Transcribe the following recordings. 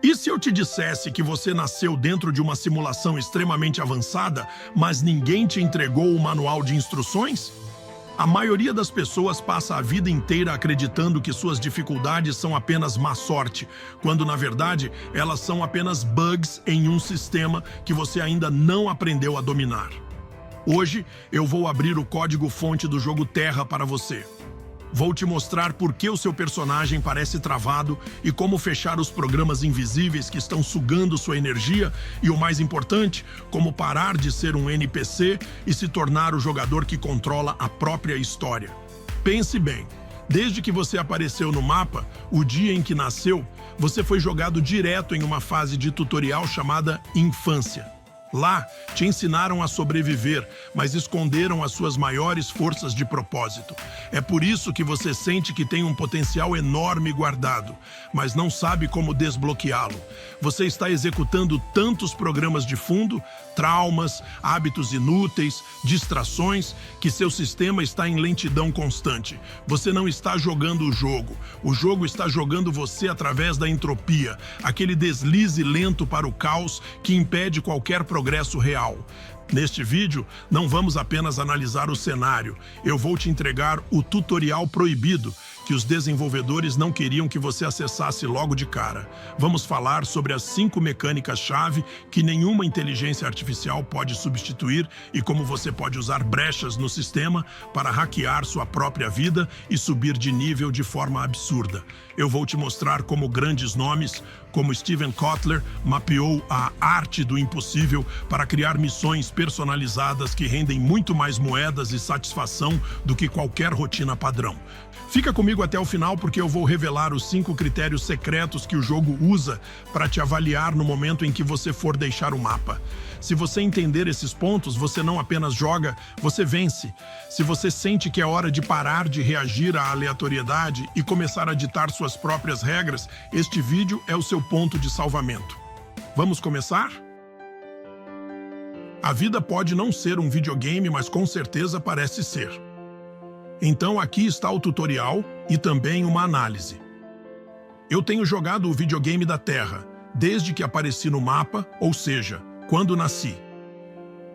E se eu te dissesse que você nasceu dentro de uma simulação extremamente avançada, mas ninguém te entregou o manual de instruções? A maioria das pessoas passa a vida inteira acreditando que suas dificuldades são apenas má sorte, quando na verdade elas são apenas bugs em um sistema que você ainda não aprendeu a dominar. Hoje eu vou abrir o código-fonte do jogo Terra para você. Vou te mostrar por que o seu personagem parece travado e como fechar os programas invisíveis que estão sugando sua energia e, o mais importante, como parar de ser um NPC e se tornar o jogador que controla a própria história. Pense bem, desde que você apareceu no mapa, o dia em que nasceu, você foi jogado direto em uma fase de tutorial chamada Infância. Lá, te ensinaram a sobreviver, mas esconderam as suas maiores forças de propósito. É por isso que você sente que tem um potencial enorme guardado, mas não sabe como desbloqueá-lo. Você está executando tantos programas de fundo, traumas, hábitos inúteis, distrações, que seu sistema está em lentidão constante. Você não está jogando o jogo está jogando você através da entropia, aquele deslize lento para o caos que impede qualquer progresso real. Neste vídeo, não vamos apenas analisar o cenário, eu vou te entregar o tutorial proibido que os desenvolvedores não queriam que você acessasse logo de cara. Vamos falar sobre as 5 mecânicas-chave que nenhuma inteligência artificial pode substituir e como você pode usar brechas no sistema para hackear sua própria vida e subir de nível de forma absurda. Eu vou te mostrar como grandes nomes, como Steven Kotler, mapeou a arte do impossível para criar missões personalizadas que rendem muito mais moedas e satisfação do que qualquer rotina padrão. Fica comigo até o final porque eu vou revelar os 5 critérios secretos que o jogo usa para te avaliar no momento em que você for deixar o mapa. Se você entender esses pontos, você não apenas joga, você vence. Se você sente que é hora de parar de reagir à aleatoriedade e começar a ditar suas próprias regras, este vídeo é o seu ponto de salvamento. Vamos começar? A vida pode não ser um videogame, mas com certeza parece ser. Então aqui está o tutorial e também uma análise. Eu tenho jogado o videogame da Terra, desde que apareci no mapa, ou seja, quando nasci.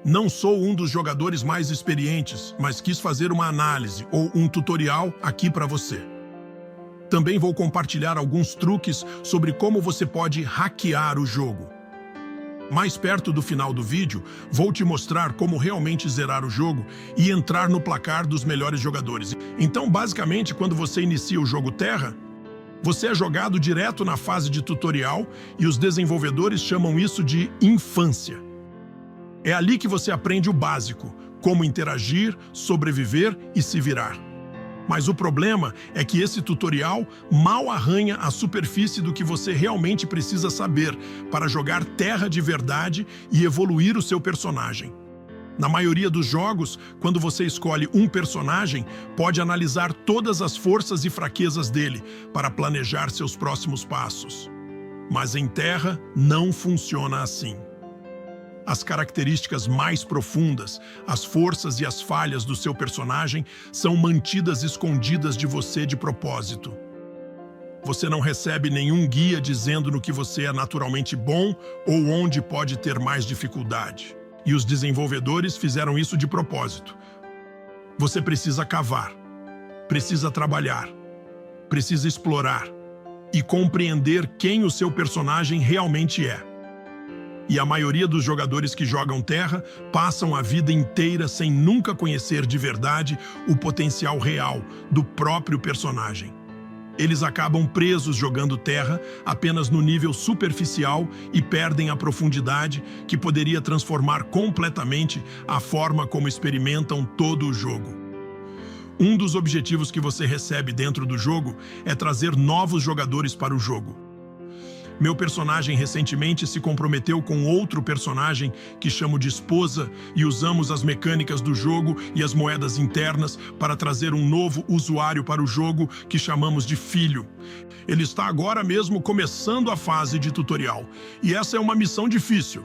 Não sou um dos jogadores mais experientes, mas quis fazer uma análise ou um tutorial aqui para você. Também vou compartilhar alguns truques sobre como você pode hackear o jogo. Mais perto do final do vídeo, vou te mostrar como realmente zerar o jogo e entrar no placar dos melhores jogadores. Então, basicamente, quando você inicia o jogo Terra, você é jogado direto na fase de tutorial e os desenvolvedores chamam isso de infância. É ali que você aprende o básico, como interagir, sobreviver e se virar. Mas o problema é que esse tutorial mal arranha a superfície do que você realmente precisa saber para jogar Terra de verdade e evoluir o seu personagem. Na maioria dos jogos, quando você escolhe um personagem, pode analisar todas as forças e fraquezas dele para planejar seus próximos passos. Mas em Terra não funciona assim. As características mais profundas, as forças e as falhas do seu personagem são mantidas escondidas de você de propósito. Você não recebe nenhum guia dizendo no que você é naturalmente bom ou onde pode ter mais dificuldade. E os desenvolvedores fizeram isso de propósito. Você precisa cavar, precisa trabalhar, precisa explorar e compreender quem o seu personagem realmente é. E a maioria dos jogadores que jogam Terra passam a vida inteira sem nunca conhecer de verdade o potencial real do próprio personagem. Eles acabam presos jogando Terra apenas no nível superficial e perdem a profundidade que poderia transformar completamente a forma como experimentam todo o jogo. Um dos objetivos que você recebe dentro do jogo é trazer novos jogadores para o jogo. Meu personagem recentemente se comprometeu com outro personagem que chamo de esposa e usamos as mecânicas do jogo e as moedas internas para trazer um novo usuário para o jogo que chamamos de filho. Ele está agora mesmo começando a fase de tutorial e essa é uma missão difícil.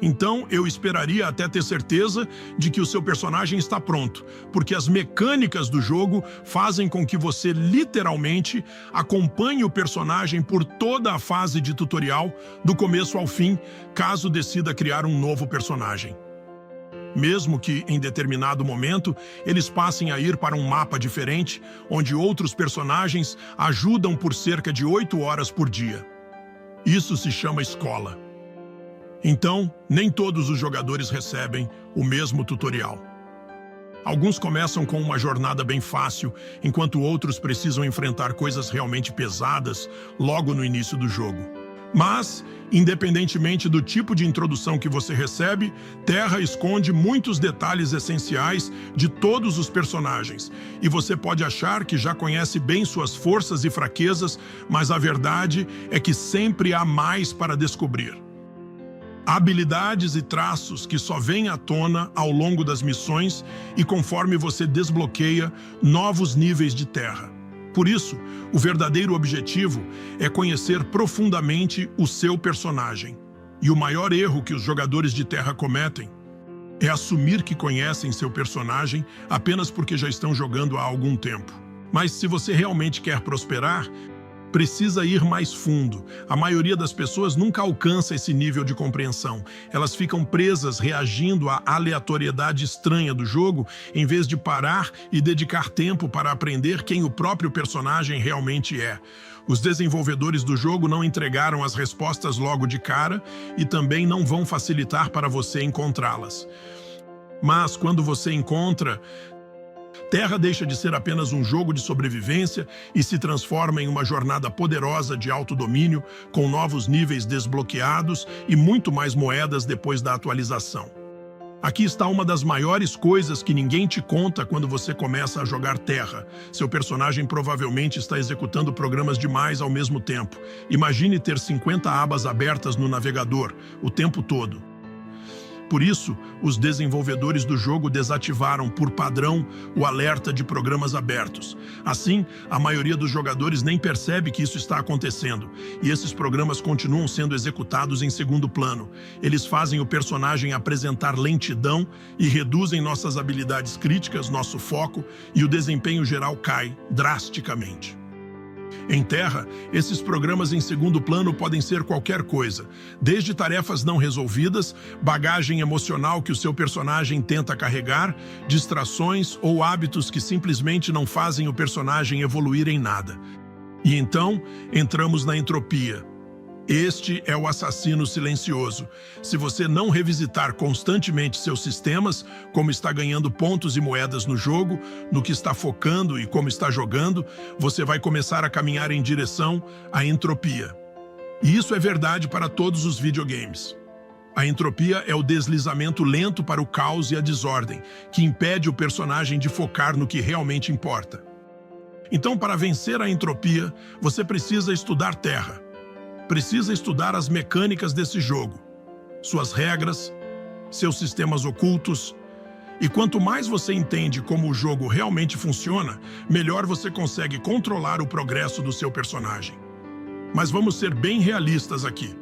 Então, eu esperaria até ter certeza de que o seu personagem está pronto, porque as mecânicas do jogo fazem com que você literalmente acompanhe o personagem por toda a fase de tutorial, do começo ao fim, caso decida criar um novo personagem. Mesmo que, em determinado momento, eles passem a ir para um mapa diferente, onde outros personagens ajudam por cerca de 8 horas por dia. Isso se chama escola. Então, nem todos os jogadores recebem o mesmo tutorial. Alguns começam com uma jornada bem fácil, enquanto outros precisam enfrentar coisas realmente pesadas logo no início do jogo. Mas, independentemente do tipo de introdução que você recebe, Terra esconde muitos detalhes essenciais de todos os personagens, e você pode achar que já conhece bem suas forças e fraquezas, mas a verdade é que sempre há mais para descobrir. Habilidades e traços que só vêm à tona ao longo das missões e conforme você desbloqueia novos níveis de Terra. Por isso, o verdadeiro objetivo é conhecer profundamente o seu personagem. E o maior erro que os jogadores de Terra cometem é assumir que conhecem seu personagem apenas porque já estão jogando há algum tempo. Mas se você realmente quer prosperar, precisa ir mais fundo. A maioria das pessoas nunca alcança esse nível de compreensão. Elas ficam presas reagindo à aleatoriedade estranha do jogo, em vez de parar e dedicar tempo para aprender quem o próprio personagem realmente é. Os desenvolvedores do jogo não entregaram as respostas logo de cara e também não vão facilitar para você encontrá-las. Mas quando você encontra, Terra deixa de ser apenas um jogo de sobrevivência e se transforma em uma jornada poderosa de autodomínio, com novos níveis desbloqueados e muito mais moedas depois da atualização. Aqui está uma das maiores coisas que ninguém te conta quando você começa a jogar Terra. Seu personagem provavelmente está executando programas demais ao mesmo tempo. Imagine ter 50 abas abertas no navegador o tempo todo. Por isso, os desenvolvedores do jogo desativaram, por padrão, o alerta de programas abertos. Assim, a maioria dos jogadores nem percebe que isso está acontecendo, e esses programas continuam sendo executados em segundo plano. Eles fazem o personagem apresentar lentidão e reduzem nossas habilidades críticas, nosso foco, e o desempenho geral cai drasticamente. Em Terra, esses programas em segundo plano podem ser qualquer coisa, desde tarefas não resolvidas, bagagem emocional que o seu personagem tenta carregar, distrações ou hábitos que simplesmente não fazem o personagem evoluir em nada. E então, entramos na entropia. Este é o assassino silencioso. Se você não revisitar constantemente seus sistemas, como está ganhando pontos e moedas no jogo, no que está focando e como está jogando, você vai começar a caminhar em direção à entropia. E isso é verdade para todos os videogames. A entropia é o deslizamento lento para o caos e a desordem, que impede o personagem de focar no que realmente importa. Então, para vencer a entropia, você precisa estudar Terra. Precisa estudar as mecânicas desse jogo, suas regras, seus sistemas ocultos. E quanto mais você entende como o jogo realmente funciona, melhor você consegue controlar o progresso do seu personagem. Mas vamos ser bem realistas aqui.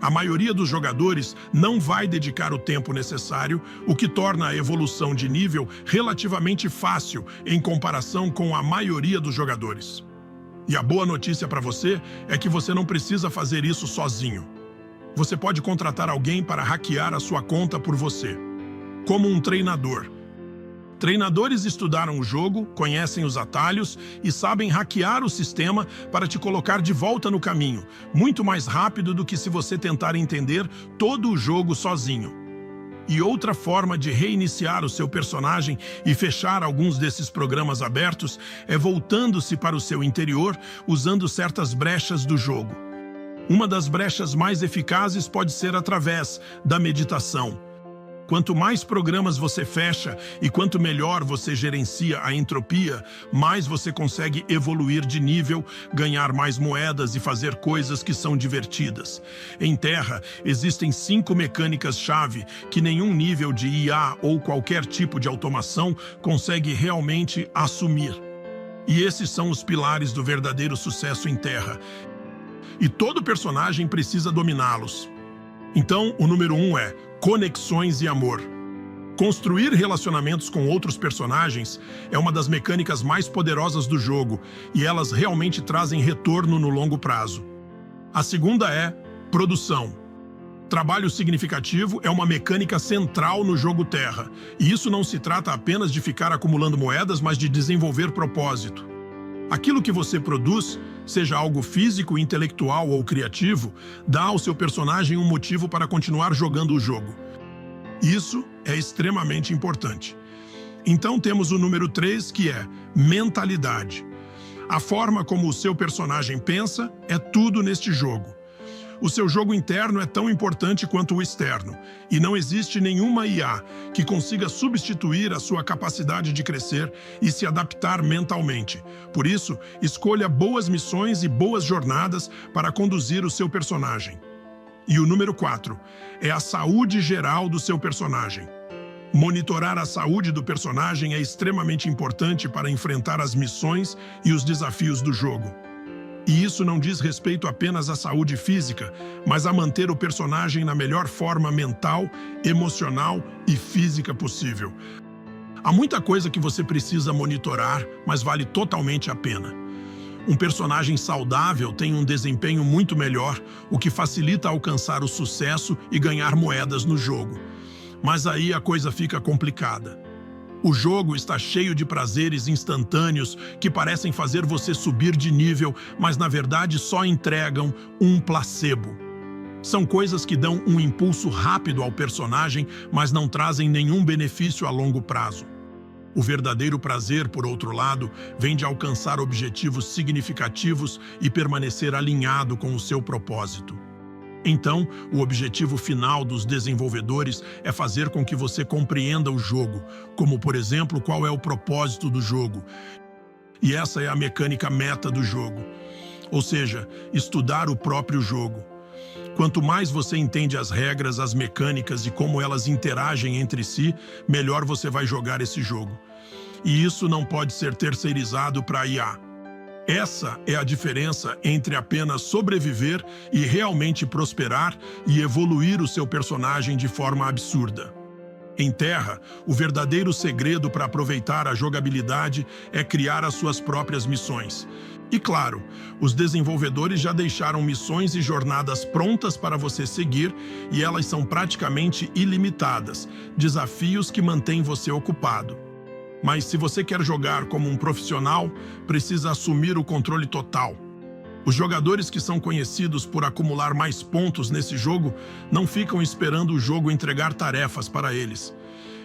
A maioria dos jogadores não vai dedicar o tempo necessário, o que torna a evolução de nível relativamente fácil em comparação com a maioria dos jogadores. E a boa notícia para você é que você não precisa fazer isso sozinho. Você pode contratar alguém para hackear a sua conta por você, como um treinador. Treinadores estudaram o jogo, conhecem os atalhos e sabem hackear o sistema para te colocar de volta no caminho, muito mais rápido do que se você tentar entender todo o jogo sozinho. E outra forma de reiniciar o seu personagem e fechar alguns desses programas abertos é voltando-se para o seu interior usando certas brechas do jogo. Uma das brechas mais eficazes pode ser através da meditação. Quanto mais programas você fecha e quanto melhor você gerencia a entropia, mais você consegue evoluir de nível, ganhar mais moedas e fazer coisas que são divertidas. Em Terra, existem 5 mecânicas-chave que nenhum nível de IA ou qualquer tipo de automação consegue realmente assumir. E esses são os pilares do verdadeiro sucesso em Terra. E todo personagem precisa dominá-los. Então, o número 1 é conexões e amor. Construir relacionamentos com outros personagens é uma das mecânicas mais poderosas do jogo e elas realmente trazem retorno no longo prazo. A segunda é produção. Trabalho significativo é uma mecânica central no jogo Terra, e isso não se trata apenas de ficar acumulando moedas, mas de desenvolver propósito. Aquilo que você produz, seja algo físico, intelectual ou criativo, dá ao seu personagem um motivo para continuar jogando o jogo. Isso é extremamente importante. Então temos o número 3, que é mentalidade. A forma como o seu personagem pensa é tudo neste jogo. O seu jogo interno é tão importante quanto o externo, e não existe nenhuma IA que consiga substituir a sua capacidade de crescer e se adaptar mentalmente. Por isso, escolha boas missões e boas jornadas para conduzir o seu personagem. E o número 4 é a saúde geral do seu personagem. Monitorar a saúde do personagem é extremamente importante para enfrentar as missões e os desafios do jogo. E isso não diz respeito apenas à saúde física, mas a manter o personagem na melhor forma mental, emocional e física possível. Há muita coisa que você precisa monitorar, mas vale totalmente a pena. Um personagem saudável tem um desempenho muito melhor, o que facilita alcançar o sucesso e ganhar moedas no jogo. Mas aí a coisa fica complicada. O jogo está cheio de prazeres instantâneos que parecem fazer você subir de nível, mas na verdade só entregam um placebo. São coisas que dão um impulso rápido ao personagem, mas não trazem nenhum benefício a longo prazo. O verdadeiro prazer, por outro lado, vem de alcançar objetivos significativos e permanecer alinhado com o seu propósito. Então, o objetivo final dos desenvolvedores é fazer com que você compreenda o jogo, como, por exemplo, qual é o propósito do jogo. E essa é a mecânica meta do jogo, ou seja, estudar o próprio jogo. Quanto mais você entende as regras, as mecânicas e como elas interagem entre si, melhor você vai jogar esse jogo. E isso não pode ser terceirizado para a IA. Essa é a diferença entre apenas sobreviver e realmente prosperar e evoluir o seu personagem de forma absurda. Em Terra, o verdadeiro segredo para aproveitar a jogabilidade é criar as suas próprias missões. E claro, os desenvolvedores já deixaram missões e jornadas prontas para você seguir e elas são praticamente ilimitadas, desafios que mantêm você ocupado. Mas se você quer jogar como um profissional, precisa assumir o controle total. Os jogadores que são conhecidos por acumular mais pontos nesse jogo não ficam esperando o jogo entregar tarefas para eles.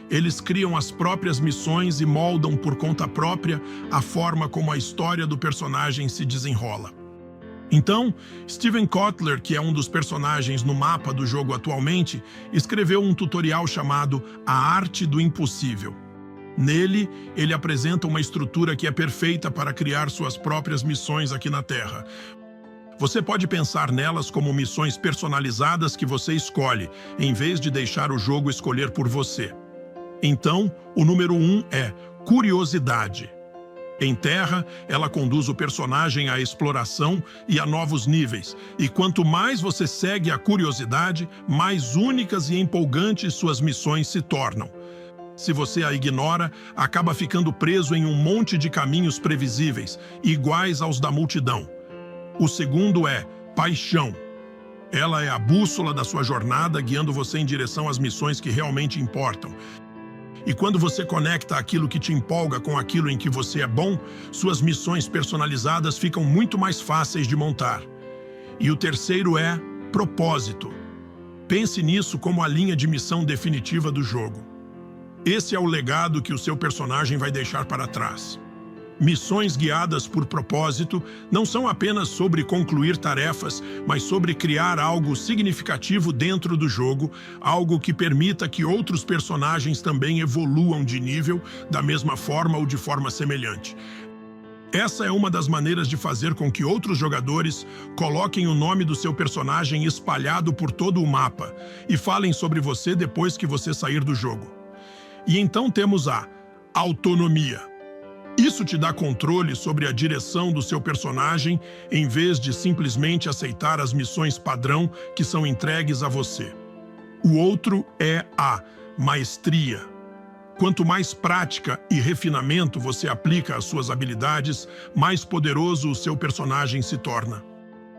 Eles criam as próprias missões e moldam por conta própria a forma como a história do personagem se desenrola. Então, Steven Kotler, que é um dos personagens no mapa do jogo atualmente, escreveu um tutorial chamado A Arte do Impossível. Nele, ele apresenta uma estrutura que é perfeita para criar suas próprias missões aqui na Terra. Você pode pensar nelas como missões personalizadas que você escolhe, em vez de deixar o jogo escolher por você. Então, o número 1 é curiosidade. Em Terra, ela conduz o personagem à exploração e a novos níveis. E quanto mais você segue a curiosidade, mais únicas e empolgantes suas missões se tornam. Se você a ignora, acaba ficando preso em um monte de caminhos previsíveis, iguais aos da multidão. O segundo é paixão. Ela é a bússola da sua jornada, guiando você em direção às missões que realmente importam. E quando você conecta aquilo que te empolga com aquilo em que você é bom, suas missões personalizadas ficam muito mais fáceis de montar. E o terceiro é propósito. Pense nisso como a linha de missão definitiva do jogo. Esse é o legado que o seu personagem vai deixar para trás. Missões guiadas por propósito não são apenas sobre concluir tarefas, mas sobre criar algo significativo dentro do jogo, algo que permita que outros personagens também evoluam de nível da mesma forma ou de forma semelhante. Essa é uma das maneiras de fazer com que outros jogadores coloquem o nome do seu personagem espalhado por todo o mapa e falem sobre você depois que você sair do jogo. E então temos a autonomia. Isso te dá controle sobre a direção do seu personagem, em vez de simplesmente aceitar as missões padrão que são entregues a você. O outro é a maestria. Quanto mais prática e refinamento você aplica às suas habilidades, mais poderoso o seu personagem se torna.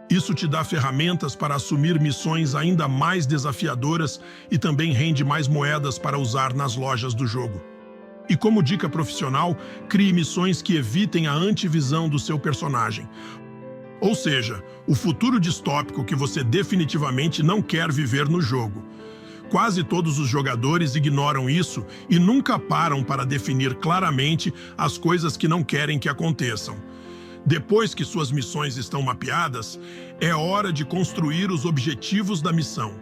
Isso te dá ferramentas para assumir missões ainda mais desafiadoras e também rende mais moedas para usar nas lojas do jogo. E como dica profissional, crie missões que evitem a antivisão do seu personagem. Ou seja, o futuro distópico que você definitivamente não quer viver no jogo. Quase todos os jogadores ignoram isso e nunca param para definir claramente as coisas que não querem que aconteçam. Depois que suas missões estão mapeadas, é hora de construir os objetivos da missão.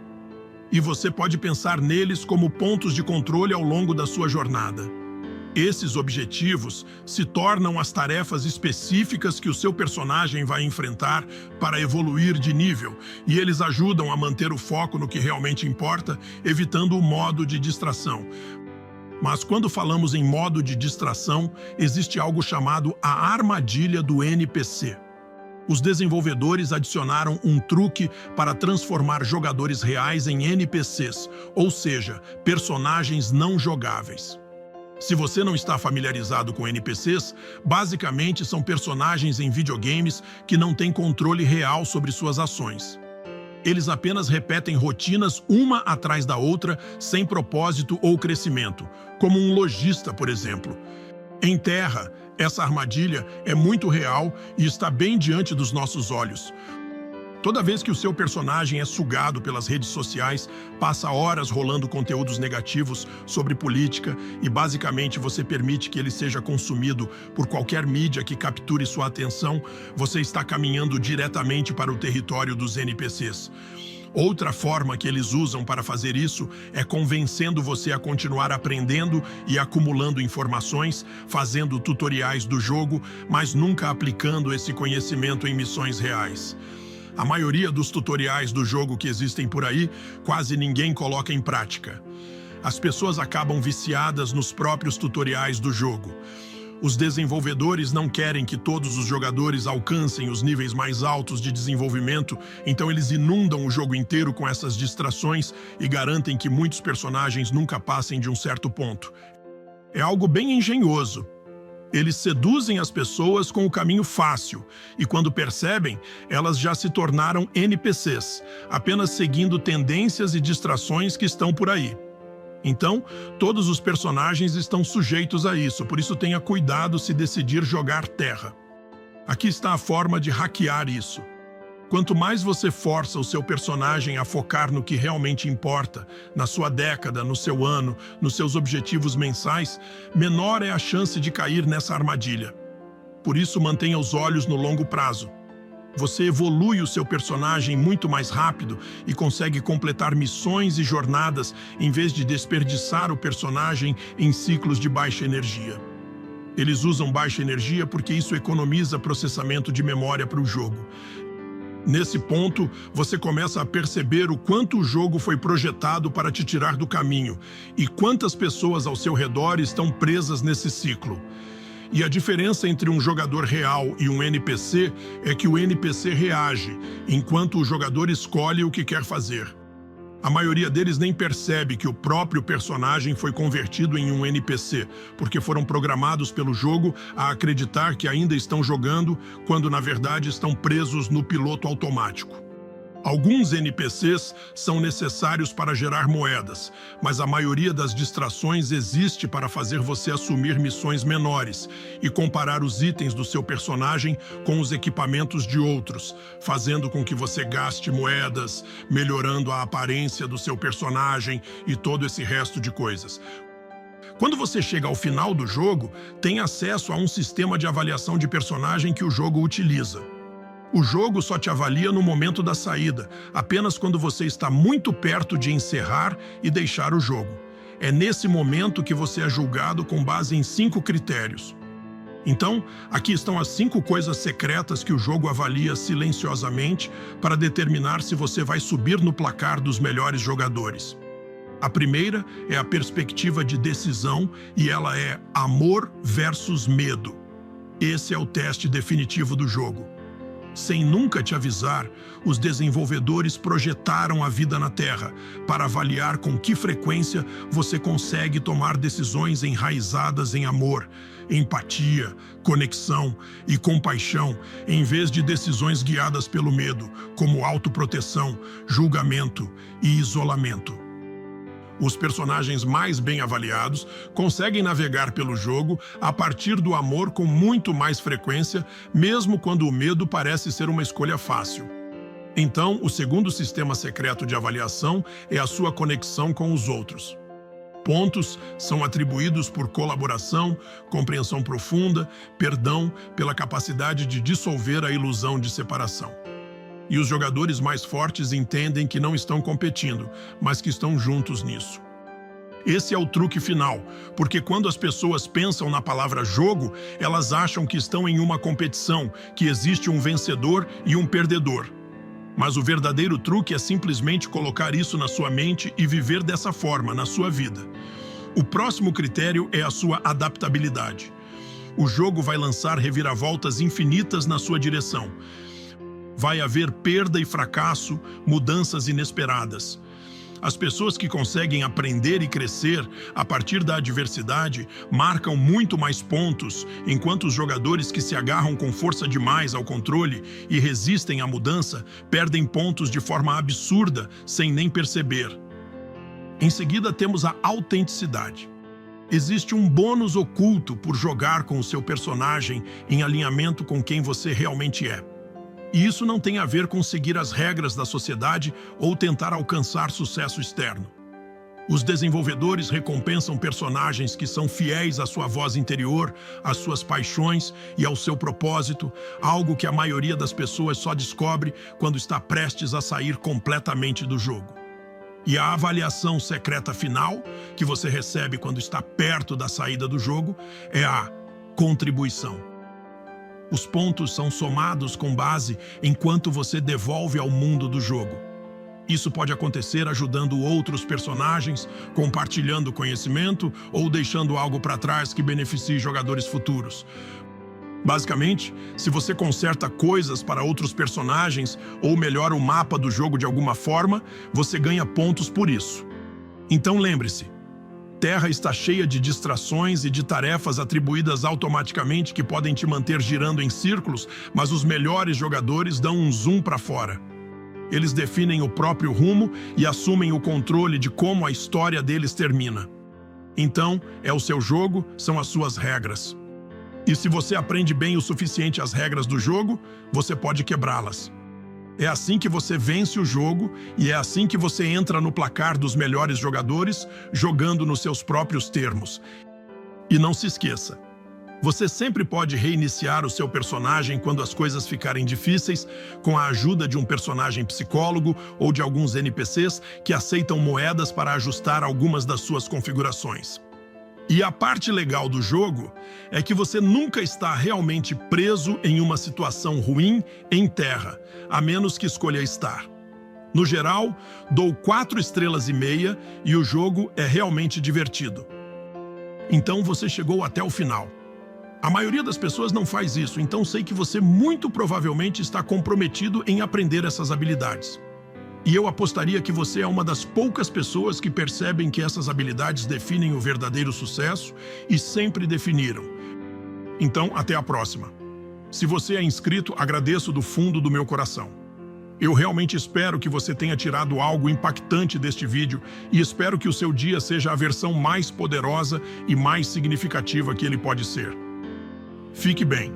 E você pode pensar neles como pontos de controle ao longo da sua jornada. Esses objetivos se tornam as tarefas específicas que o seu personagem vai enfrentar para evoluir de nível, e eles ajudam a manter o foco no que realmente importa, evitando o modo de distração. Mas quando falamos em modo de distração, existe algo chamado a armadilha do NPC. Os desenvolvedores adicionaram um truque para transformar jogadores reais em NPCs, ou seja, personagens não jogáveis. Se você não está familiarizado com NPCs, basicamente são personagens em videogames que não têm controle real sobre suas ações. Eles apenas repetem rotinas uma atrás da outra, sem propósito ou crescimento, como um lojista, por exemplo. Em Terra, essa armadilha é muito real e está bem diante dos nossos olhos. Toda vez que o seu personagem é sugado pelas redes sociais, passa horas rolando conteúdos negativos sobre política e basicamente você permite que ele seja consumido por qualquer mídia que capture sua atenção, você está caminhando diretamente para o território dos NPCs. Outra forma que eles usam para fazer isso é convencendo você a continuar aprendendo e acumulando informações, fazendo tutoriais do jogo, mas nunca aplicando esse conhecimento em missões reais. A maioria dos tutoriais do jogo que existem por aí, quase ninguém coloca em prática. As pessoas acabam viciadas nos próprios tutoriais do jogo. Os desenvolvedores não querem que todos os jogadores alcancem os níveis mais altos de desenvolvimento, então eles inundam o jogo inteiro com essas distrações e garantem que muitos personagens nunca passem de um certo ponto. É algo bem engenhoso. Eles seduzem as pessoas com o caminho fácil, e quando percebem, elas já se tornaram NPCs, apenas seguindo tendências e distrações que estão por aí. Então, todos os personagens estão sujeitos a isso, por isso tenha cuidado se decidir jogar Terra. Aqui está a forma de hackear isso. Quanto mais você força o seu personagem a focar no que realmente importa, na sua década, no seu ano, nos seus objetivos mensais, menor é a chance de cair nessa armadilha. Por isso, mantenha os olhos no longo prazo. Você evolui o seu personagem muito mais rápido e consegue completar missões e jornadas em vez de desperdiçar o personagem em ciclos de baixa energia. Eles usam baixa energia porque isso economiza processamento de memória para o jogo. Nesse ponto, você começa a perceber o quanto o jogo foi projetado para te tirar do caminho e quantas pessoas ao seu redor estão presas nesse ciclo. E a diferença entre um jogador real e um NPC é que o NPC reage, enquanto o jogador escolhe o que quer fazer. A maioria deles nem percebe que o próprio personagem foi convertido em um NPC, porque foram programados pelo jogo a acreditar que ainda estão jogando, quando na verdade estão presos no piloto automático. Alguns NPCs são necessários para gerar moedas, mas a maioria das distrações existe para fazer você assumir missões menores e comparar os itens do seu personagem com os equipamentos de outros, fazendo com que você gaste moedas, melhorando a aparência do seu personagem e todo esse resto de coisas. Quando você chega ao final do jogo, tem acesso a um sistema de avaliação de personagem que o jogo utiliza. O jogo só te avalia no momento da saída, apenas quando você está muito perto de encerrar e deixar o jogo. É nesse momento que você é julgado com base em 5 critérios. Então, aqui estão as 5 coisas secretas que o jogo avalia silenciosamente para determinar se você vai subir no placar dos melhores jogadores. A primeira é a perspectiva de decisão e ela é amor versus medo. Esse é o teste definitivo do jogo. Sem nunca te avisar, os desenvolvedores projetaram a vida na Terra para avaliar com que frequência você consegue tomar decisões enraizadas em amor, empatia, conexão e compaixão, em vez de decisões guiadas pelo medo, como autoproteção, julgamento e isolamento. Os personagens mais bem avaliados conseguem navegar pelo jogo a partir do amor com muito mais frequência, mesmo quando o medo parece ser uma escolha fácil. Então, o segundo sistema secreto de avaliação é a sua conexão com os outros. Pontos são atribuídos por colaboração, compreensão profunda, perdão, pela capacidade de dissolver a ilusão de separação. E os jogadores mais fortes entendem que não estão competindo, mas que estão juntos nisso. Esse é o truque final, porque quando as pessoas pensam na palavra jogo, elas acham que estão em uma competição, que existe um vencedor e um perdedor. Mas o verdadeiro truque é simplesmente colocar isso na sua mente e viver dessa forma na sua vida. O próximo critério é a sua adaptabilidade. O jogo vai lançar reviravoltas infinitas na sua direção. Vai haver perda e fracasso, mudanças inesperadas. As pessoas que conseguem aprender e crescer a partir da adversidade marcam muito mais pontos, enquanto os jogadores que se agarram com força demais ao controle e resistem à mudança perdem pontos de forma absurda, sem nem perceber. Em seguida, temos a autenticidade. Existe um bônus oculto por jogar com o seu personagem em alinhamento com quem você realmente é. E isso não tem a ver com seguir as regras da sociedade ou tentar alcançar sucesso externo. Os desenvolvedores recompensam personagens que são fiéis à sua voz interior, às suas paixões e ao seu propósito, algo que a maioria das pessoas só descobre quando está prestes a sair completamente do jogo. E a avaliação secreta final, que você recebe quando está perto da saída do jogo, é a contribuição. Os pontos são somados com base em quanto você devolve ao mundo do jogo. Isso pode acontecer ajudando outros personagens, compartilhando conhecimento ou deixando algo para trás que beneficie jogadores futuros. Basicamente, se você conserta coisas para outros personagens ou melhora o mapa do jogo de alguma forma, você ganha pontos por isso. Então lembre-se, Terra está cheia de distrações e de tarefas atribuídas automaticamente que podem te manter girando em círculos, mas os melhores jogadores dão um zoom para fora. Eles definem o próprio rumo e assumem o controle de como a história deles termina. Então, é o seu jogo, são as suas regras. E se você aprende bem o suficiente as regras do jogo, você pode quebrá-las. É assim que você vence o jogo e é assim que você entra no placar dos melhores jogadores, jogando nos seus próprios termos. E não se esqueça, você sempre pode reiniciar o seu personagem quando as coisas ficarem difíceis, com a ajuda de um personagem psicólogo ou de alguns NPCs que aceitam moedas para ajustar algumas das suas configurações. E a parte legal do jogo é que você nunca está realmente preso em uma situação ruim em Terra, a menos que escolha estar. No geral, dou 4,5 estrelas e o jogo é realmente divertido. Então você chegou até o final. A maioria das pessoas não faz isso, então sei que você muito provavelmente está comprometido em aprender essas habilidades. E eu apostaria que você é uma das poucas pessoas que percebem que essas habilidades definem o verdadeiro sucesso e sempre definiram. Então, até a próxima. Se você é inscrito, agradeço do fundo do meu coração. Eu realmente espero que você tenha tirado algo impactante deste vídeo e espero que o seu dia seja a versão mais poderosa e mais significativa que ele pode ser. Fique bem.